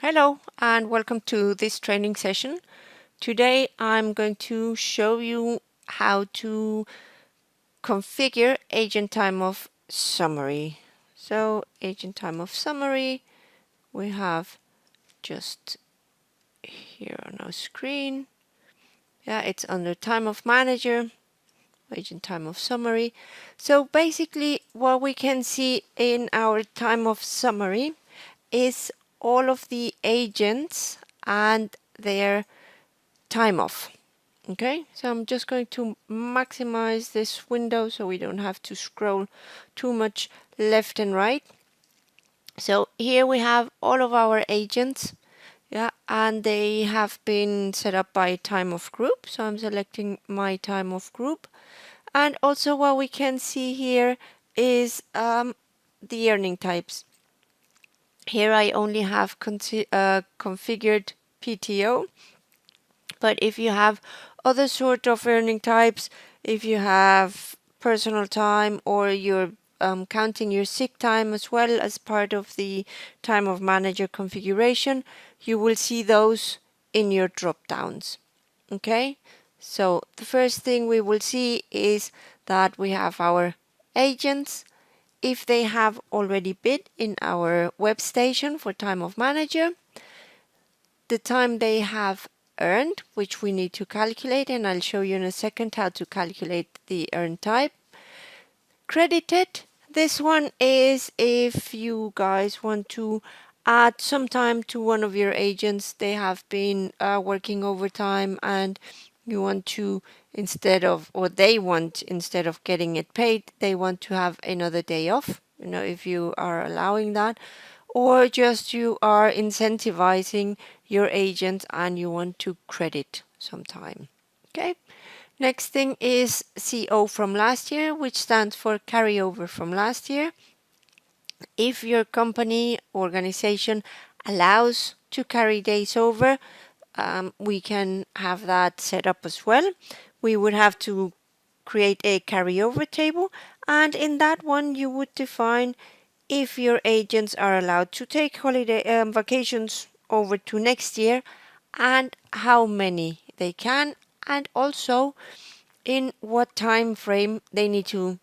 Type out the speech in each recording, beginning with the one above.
Hello and welcome to this training session. Today I'm going to show you how to configure agent time of summary. So agent time of summary we have just here on our screen. Yeah, it's under time of manager, agent time of summary. So basically what we can see in our time of summary is all of the agents and their time off. Okay, so I'm just going to maximize this window so we don't have to scroll too much left and right. So here we have all of our agents, yeah, and they have been set up by time of group. So I'm selecting my time of group. And also what we can see here is the earning types. Here I only have configured PTO. But if you have other sort of earning types, if you have personal time or you're counting your sick time as well as part of the time of manager configuration, you will see those in your drop downs. Okay, so the first thing we will see is that we have our agents. If they have already bid in our web station for time of manager, the time they have earned, which we need to calculate, and I'll show you in a second how to calculate the earn type. Credited, this one is if you guys want to add some time to one of your agents. They have been working overtime and you want to, instead of, or they want, instead of getting it paid, they want to have another day off, if you are allowing that, or just you are incentivizing your agent and you want to credit some time. Okay. Next thing is CO from last year, which stands for carryover from last year. If your company organization allows to carry days over, we can have that set up as well. We would have to create a carryover table, and in that one you would define if your agents are allowed to take holiday vacations over to next year and how many they can, and also in what time frame they need to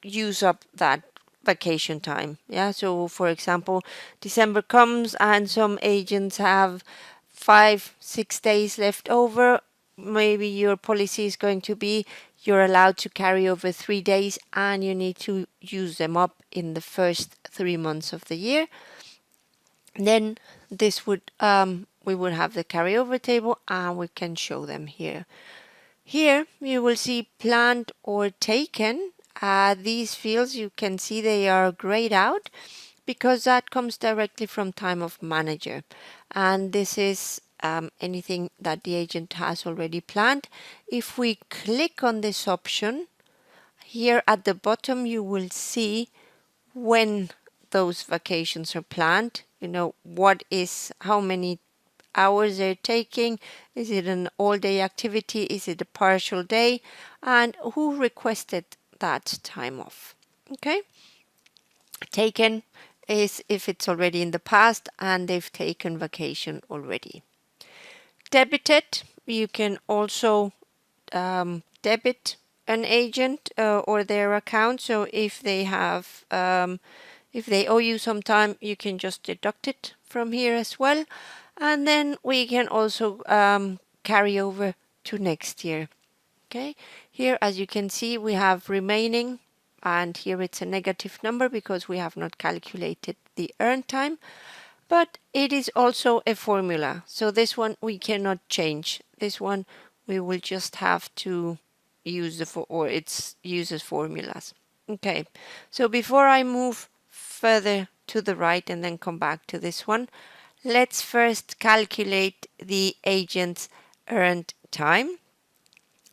use up that vacation time. Yeah, so for example, December comes and some agents have 5-6 days left over. Maybe your policy is going to be you're allowed to carry over 3 days and you need to use them up in the first 3 months of the year. Then this would we would have the carryover table and we can show them here. Here you will see planned or taken. These fields you can see they are grayed out because that comes directly from time of manager, and this is anything that the agent has already planned. If we click on this option here at the bottom, you will see when those vacations are planned. What is how many hours they're taking. Is it an all-day activity? Is it a partial day? And who requested that time off? Okay. Taken is if it's already in the past and they've taken vacation already. Debited, you can also debit an agent or their account. So if they have if they owe you some time, you can just deduct it from here as well. And then we can also carry over to next year. Okay, here as you can see we have remaining, and here it's a negative number because we have not calculated the earn time, but it is also a formula, so this one we cannot change. This one we will just have to use or it uses formulas. Okay, so before I move further to the right and then come back to this one, let's first calculate the agent's earned time.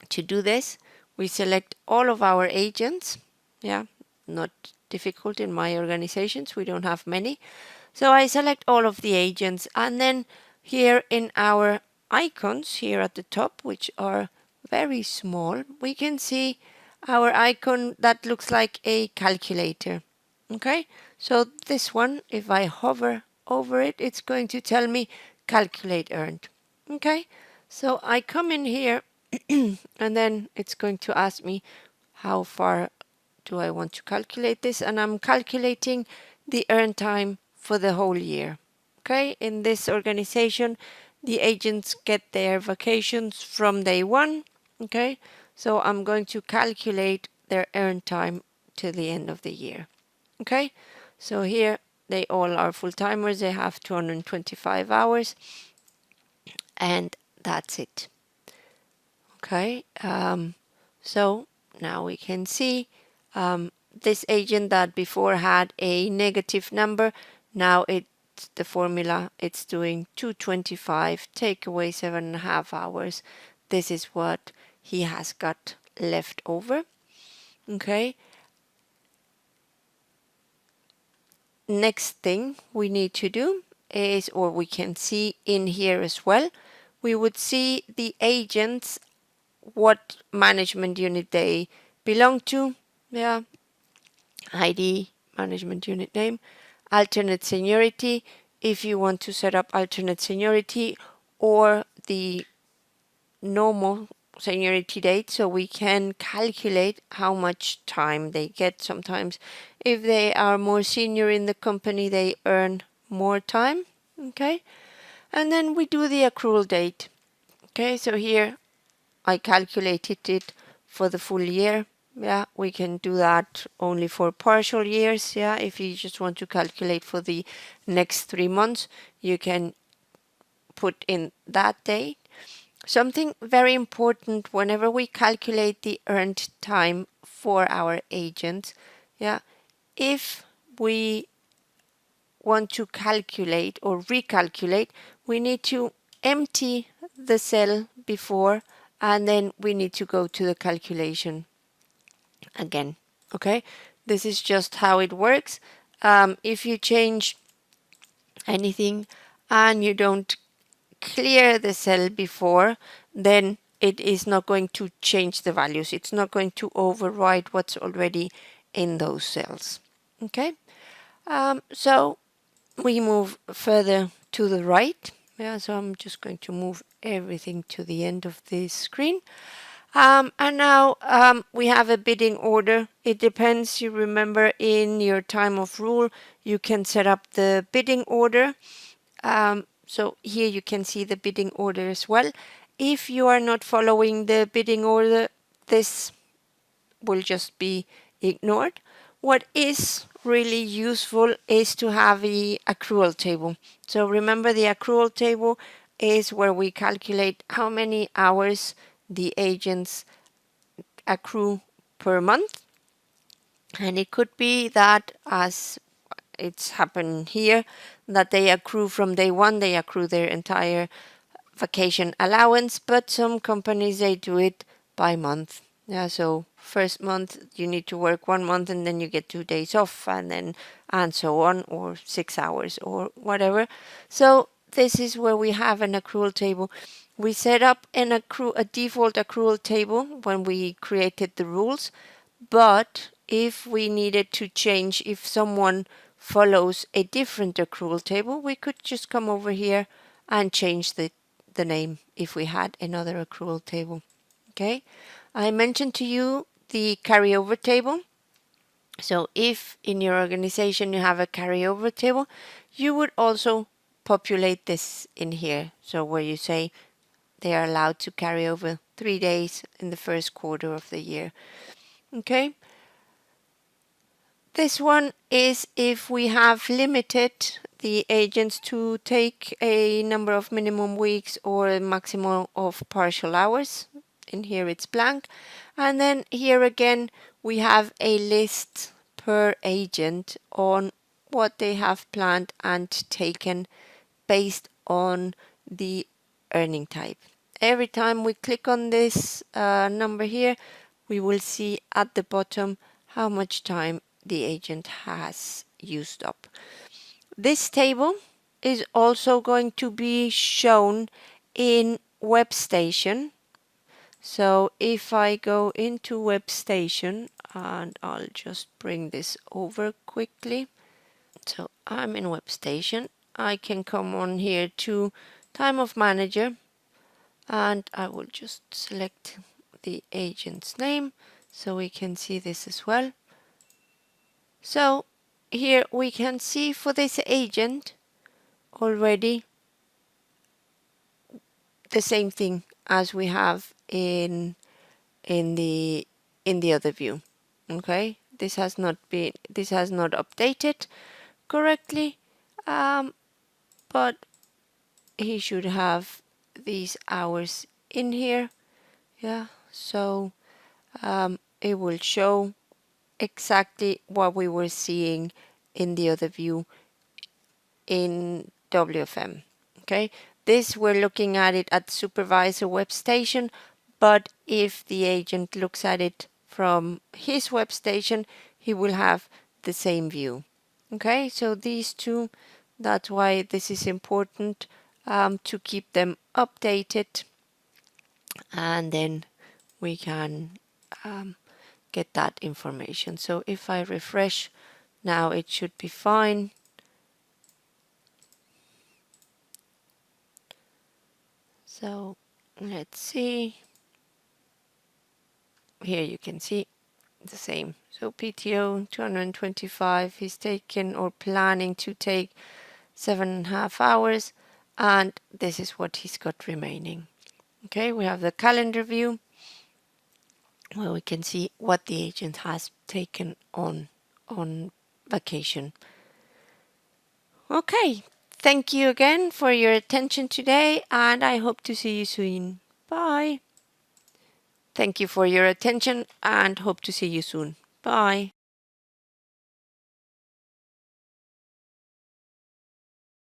To do this, we select all of our agents. Yeah, not difficult in my organizations, we don't have many. So I select all of the agents, and then here in our icons here at the top, which are very small, we can see our icon that looks like a calculator. Okay, so this one, if I hover over it, it's going to tell me calculate earned. Okay, so I come in here and then it's going to ask me how far do I want to calculate this, and I'm calculating the earn time for the whole year. Okay, in this organization, the agents get their vacations from day one. Okay, so I'm going to calculate their earn time to the end of the year. Okay, so here they all are full-timers, they have 225 hours, and that's it. Okay, so now we can see this agent that before had a negative number, now it's the formula, it's doing 225, take away 7.5 hours. This is what he has got left over. Okay. Next thing we need to do is, or we can see in here as well, we would see the agents, what management unit they belong to. Yeah, ID, management unit name, alternate seniority, if you want to set up alternate seniority, or the normal seniority date, so we can calculate how much time they get. Sometimes if they are more senior in the company, they earn more time. Okay, and then we do the accrual date. Okay, so here I calculated it for the full year. Yeah, we can do that only for partial years. Yeah, if you just want to calculate for the next 3 months, you can put in that date. Something very important whenever we calculate the earned time for our agents, yeah, if we want to calculate or recalculate, we need to empty the cell before, and then we need to go to the calculation again. Okay, this is just how it works. If you change anything and you don't clear the cell before, then it is not going to change the values. It's not going to override what's already in those cells. Okay, so we move further to the right. Yeah, so I'm just going to move everything to the end of this screen. And now we have a bidding order. It depends. You remember in your time of rule, you can set up the bidding order. So here you can see the bidding order as well. If you are not following the bidding order, this will just be ignored. What is really useful is to have the accrual table. So remember, the accrual table is where we calculate how many hours the agents accrue per month. And it could be that, as it's happened here, that they accrue from day one, they accrue their entire vacation allowance, but some companies, they do it by month. Yeah, so first month you need to work 1 month and then you get 2 days off, and so on, or 6 hours or whatever. So this is where we have an accrual table. We set up a default accrual table when we created the rules, but if we needed to change, if someone follows a different accrual table, we could just come over here and change the name if we had another accrual table. Okay, I mentioned to you the carryover table. So if in your organization you have a carryover table, you would also populate this in here. So where you say they are allowed to carry over 3 days in the first quarter of the year. Okay. This one is if we have limited the agents to take a number of minimum weeks or a maximum of partial hours. In here it's blank. And then here again we have a list per agent on what they have planned and taken based on the earning type. Every time we click on this number here, we will see at the bottom how much time the agent has used up. This table is also going to be shown in WebStation. So if I go into WebStation, and I'll just bring this over quickly. So I'm in WebStation, I can come on here to time of manager, and I will just select the agent's name so we can see this as well. So here we can see for this agent already the same thing as we have in the other view. Okay, this has not updated correctly, but he should have these hours in here. Yeah, so it will show exactly what we were seeing in the other view in WFM. Okay, this we're looking at it at supervisor web station, but if the agent looks at it from his web station, he will have the same view. Okay, so these two, that's why this is important to keep them updated, and then we can get that information. So if I refresh now, it should be fine. So let's see. Here you can see the same. So PTO 225, he's taken or planning to take 7.5 hours, and this is what he's got remaining. Okay, we have the calendar view where we can see what the agent has taken on vacation. Okay, thank you again for your attention today, and I hope to see you soon. Bye. Thank you for your attention and hope to see you soon. Bye.